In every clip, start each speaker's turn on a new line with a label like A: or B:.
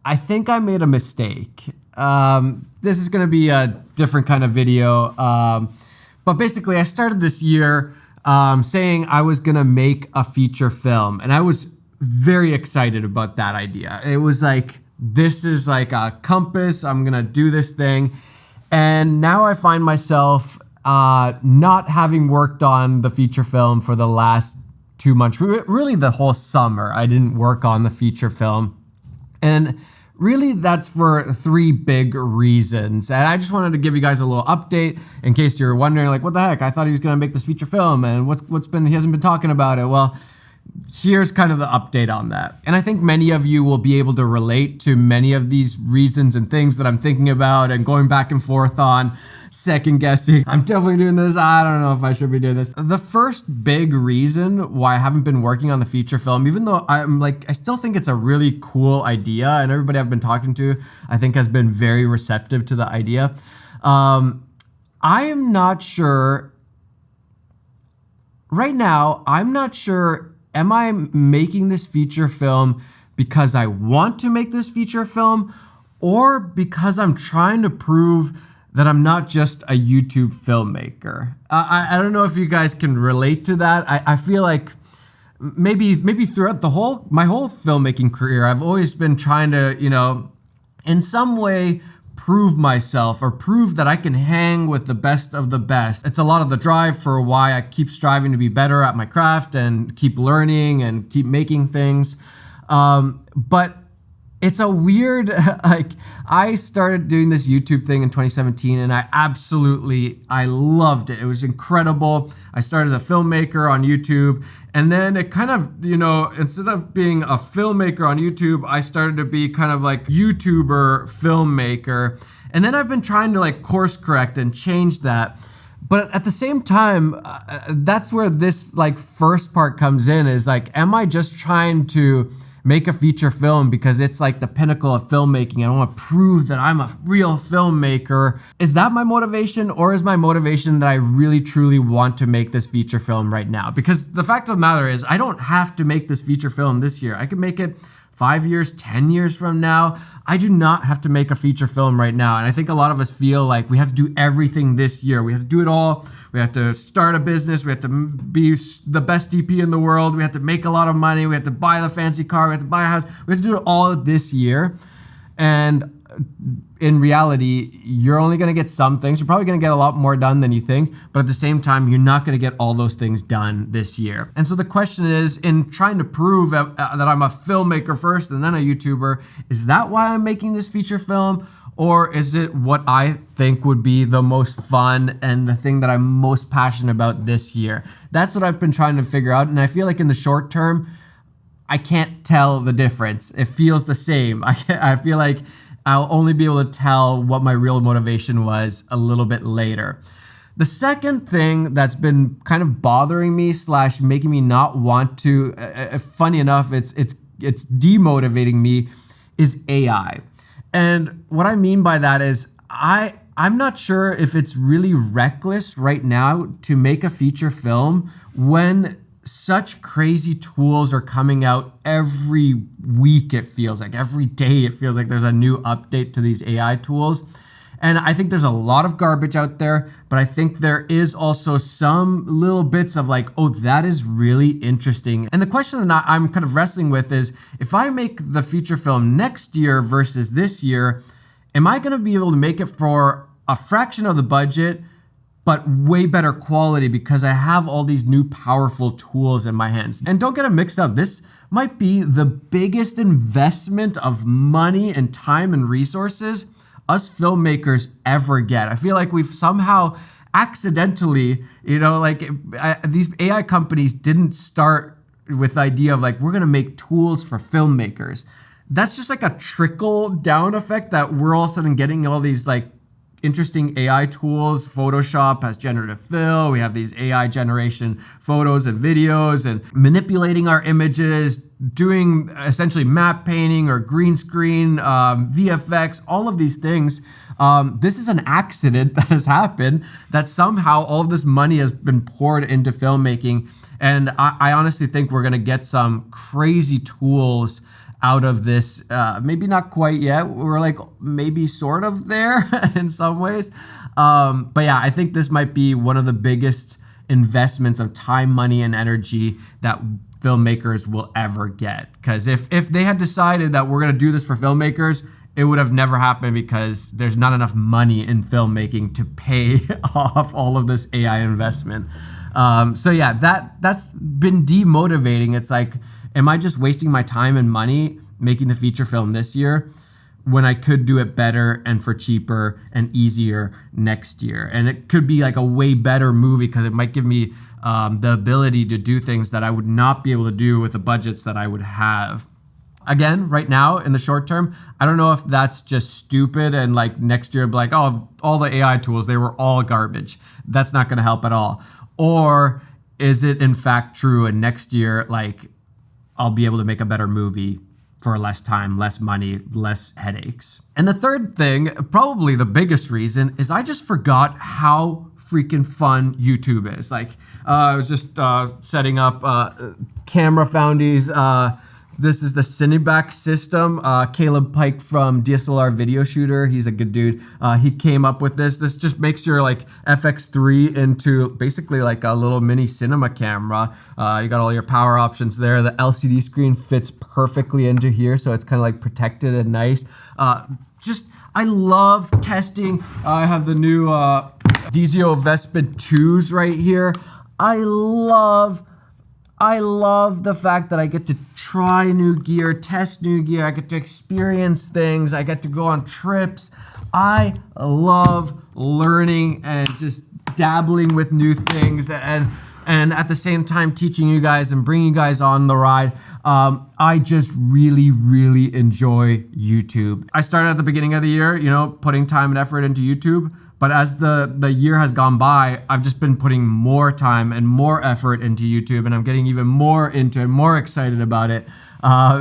A: I think I made a mistake. This is gonna be a different kind of video. But basically I started this year saying I was gonna make a feature film, and I was very excited about that idea. It was like, this is like a compass, I'm gonna do this thing. And now I find myself not having worked on the feature film for the last 2 months. Really the whole summer I didn't work on the feature film. And really that's for 3 big reasons. And I just wanted to give you guys a little update in case you're wondering, like, what the heck? I thought he was gonna make this feature film, and he hasn't been talking about it. Well, here's kind of the update on that. And I think many of you will be able to relate to many of these reasons and things that I'm thinking about and going back and forth on, second guessing. I'm definitely doing this. I don't know if I should be doing this. The first big reason why I haven't been working on the feature film, even though I still think it's a really cool idea, and everybody I've been talking to, I think, has been very receptive to the idea. I am not sure right now. I'm not sure, am I making this feature film because I want to make this feature film, or because I'm trying to prove that I'm not just a YouTube filmmaker? I don't know if you guys can relate to that. I feel like maybe throughout my whole filmmaking career, I've always been trying to, in some way prove myself or prove that I can hang with the best of the best. It's a lot of the drive for why I keep striving to be better at my craft and keep learning and keep making things. But it's a weird, I started doing this YouTube thing in 2017, and I loved it. It was incredible. I started as a filmmaker on YouTube, and then it kind of, instead of being a filmmaker on YouTube, I started to be kind of like YouTuber filmmaker. And then I've been trying to course correct and change that. But at the same time, that's where this first part comes in, is am I just trying to make a feature film because it's the pinnacle of filmmaking? I want to prove that I'm a real filmmaker. Is that my motivation, or is my motivation that I really truly want to make this feature film right now? Because the fact of the matter is, I don't have to make this feature film this year. I could make it 5 years, 10 years from now. I do not have to make a feature film right now. And I think a lot of us feel like we have to do everything this year. We have to do it all. We have to start a business. We have to be the best DP in the world. We have to make a lot of money. We have to buy the fancy car. We have to buy a house. We have to do it all this year. And in reality, you're only going to get some things. You're probably going to get a lot more done than you think, but at the same time, you're not going to get all those things done this year. And so the question is, in trying to prove that I'm a filmmaker first and then a YouTuber, is that why I'm making this feature film? Or is it what I think would be the most fun and the thing that I'm most passionate about this year? That's what I've been trying to figure out. And I feel like in the short term, I can't tell the difference. It feels the same. I feel like I'll only be able to tell what my real motivation was a little bit later. The second thing that's been kind of bothering me / making me not want to, funny enough, it's demotivating me, is AI. And what I mean by that is I'm not sure if it's really reckless right now to make a feature film when such crazy tools are coming out every week. It feels like every day, it feels like there's a new update to these AI tools. And I think there's a lot of garbage out there, but I think there is also some little bits of oh, that is really interesting. And the question that I'm kind of wrestling with is, if I make the feature film next year versus this year, am I going to be able to make it for a fraction of the budget, but way better quality because I have all these new powerful tools in my hands? And don't get it mixed up. This might be the biggest investment of money and time and resources us filmmakers ever get. I feel like we've somehow accidentally, these AI companies didn't start with the idea of we're gonna make tools for filmmakers. That's just a trickle down effect that we're all of a sudden getting all these interesting AI tools. Photoshop has generative fill. We have these AI generation photos and videos and manipulating our images, doing essentially map painting or green screen, VFX, all of these things. This is an accident that has happened, that somehow all of this money has been poured into filmmaking. And I honestly think we're going to get some crazy tools out of this. Maybe not quite yet. We're like maybe sort of there in some ways. But yeah, I think this might be one of the biggest investments of time, money, and energy that filmmakers will ever get. Because if they had decided that we're going to do this for filmmakers, it would have never happened because there's not enough money in filmmaking to pay off all of this AI investment. So yeah, that's been demotivating. It's like, am I just wasting my time and money making the feature film this year when I could do it better and for cheaper and easier next year? And it could be like a way better movie because it might give me the ability to do things that I would not be able to do with the budgets that I would have. Again, right now, in the short term, I don't know if that's just stupid and like next year, be like, oh, all the AI tools, they were all garbage. That's not going to help at all. Or is it in fact true and next year, like, I'll be able to make a better movie for less time, less money, less headaches. And the third thing, probably the biggest reason, is I just forgot how freaking fun YouTube is. Like, I was just setting up camera foundies. This is the Cineback system. Caleb Pike from DSLR Video Shooter, he's a good dude. He came up with this. This just makes your like FX3 into basically like a little mini cinema camera. You got all your power options there. The LCD screen fits perfectly into here, so it's kind of like protected and nice. I love testing. I have the new Dizio Vespid 2s right here. I love the fact that I get to try new gear, test new gear. I get to experience things. I get to go on trips. I love learning and just dabbling with new things and at the same time teaching you guys and bringing you guys on the ride. I just really, really enjoy YouTube. I started at the beginning of the year, putting time and effort into YouTube. But as the year has gone by, I've just been putting more time and more effort into YouTube, and I'm getting even more into it, more excited about it.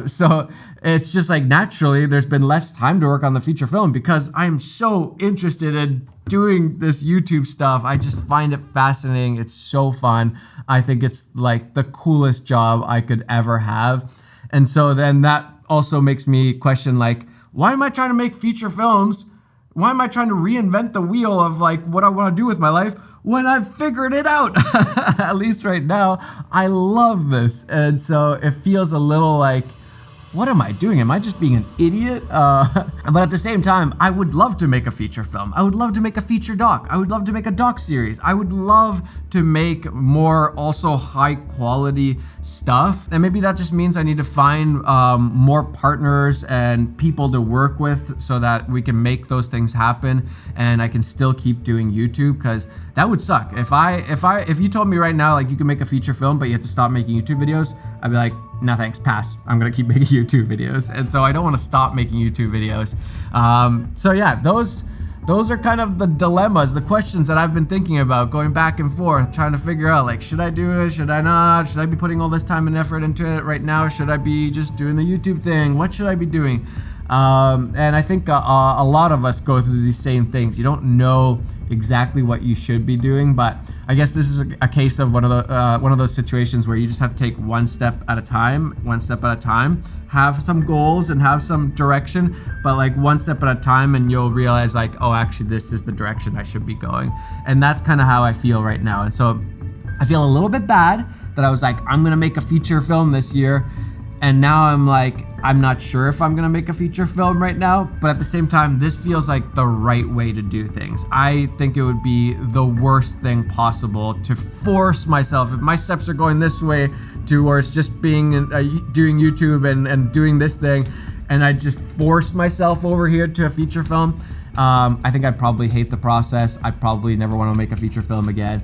A: So it's just like naturally there's been less time to work on the feature film because I'm so interested in doing this YouTube stuff. I just find it fascinating. It's so fun. I think it's like the coolest job I could ever have. And so then that also makes me question, like, why am I trying to make feature films? Why am I trying to reinvent the wheel of like what I want to do with my life when I've figured it out? At least right now, I love this. And so it feels a little like, what am I doing? Am I just being an idiot? But at the same time, I would love to make a feature film. I would love to make a feature doc. I would love to make a doc series. I would love to make more also high quality stuff. And maybe that just means I need to find more partners and people to work with so that we can make those things happen and I can still keep doing YouTube, because that would suck. If you told me right now, like, you can make a feature film, but you have to stop making YouTube videos, I'd be like, no thanks, pass. I'm gonna keep making YouTube videos. And so I don't wanna stop making YouTube videos. So yeah, those are kind of the dilemmas, the questions that I've been thinking about, going back and forth, trying to figure out, like, should I do it? Should I not? Should I be putting all this time and effort into it right now? Should I be just doing the YouTube thing? What should I be doing? And I think a lot of us go through these same things. You don't know exactly what you should be doing, but I guess this is a case of one of those situations where you just have to take one step at a time, have some goals and have some direction, but like one step at a time, and you'll realize, like, oh, actually this is the direction I should be going. And that's kind of how I feel right now. And so I feel a little bit bad that I was like, I'm gonna make a feature film this year, and now I'm like, I'm not sure if I'm gonna make a feature film right now, but at the same time, this feels like the right way to do things. I think it would be the worst thing possible to force myself, if my steps are going this way towards just being doing YouTube and doing this thing, and I just force myself over here to a feature film, I think I'd probably hate the process. I probably never want to make a feature film again.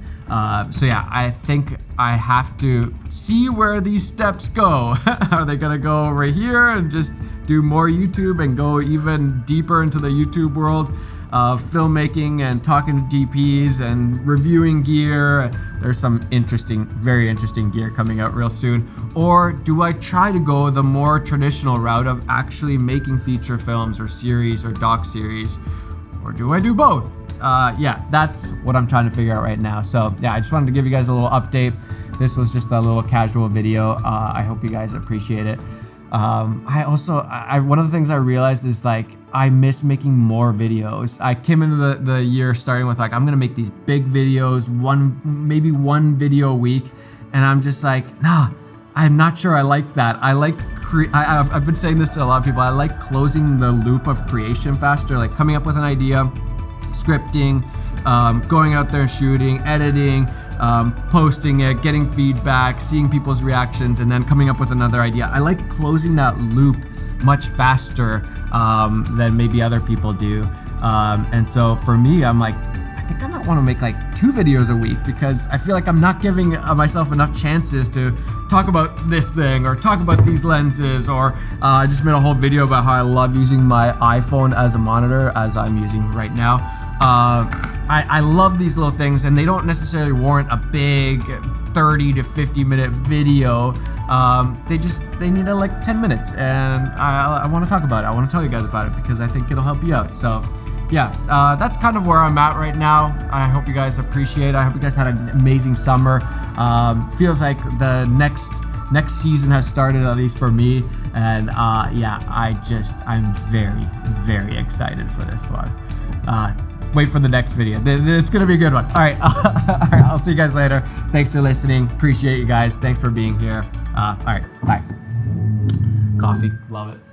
A: So yeah, I think I have to see where these steps go. Are they gonna go over here and just do more YouTube and go even deeper into the YouTube world of filmmaking and talking to DPs and reviewing gear? There's some very interesting gear coming out real soon. Or do I try to go the more traditional route of actually making feature films or series or doc series? Or do I do both? Yeah, that's what I'm trying to figure out right now. So yeah, I just wanted to give you guys a little update. This was just a little casual video. I hope you guys appreciate it. I also, one of the things I realized is like, I miss making more videos. I came into the year starting with like, I'm gonna make these big videos, maybe one video a week. And I'm just like, nah, I'm not sure I like that. I like, I've been saying this to a lot of people. I like closing the loop of creation faster, like coming up with an idea, scripting, going out there and shooting, editing, posting it, getting feedback, seeing people's reactions, and then coming up with another idea. I like closing that loop much faster than maybe other people do. And so for me, I'm like, I think I might want to make like 2 videos a week, because I feel like I'm not giving myself enough chances to talk about this thing or talk about these lenses, or I just made a whole video about how I love using my iPhone as a monitor, as I'm using right now. I love these little things, and they don't necessarily warrant a big 30 to 50 minute video. They need like 10 minutes, and I want to talk about it. I want to tell you guys about it because I think it'll help you out. So yeah, that's kind of where I'm at right now. I hope you guys appreciate it. I hope you guys had an amazing summer. Feels like the next season has started, at least for me. And yeah, I'm very, very excited for this one. Wait for the next video. It's gonna be a good one. All right, all right, I'll see you guys later. Thanks for listening. Appreciate you guys. Thanks for being here. All right, bye. Coffee, love it.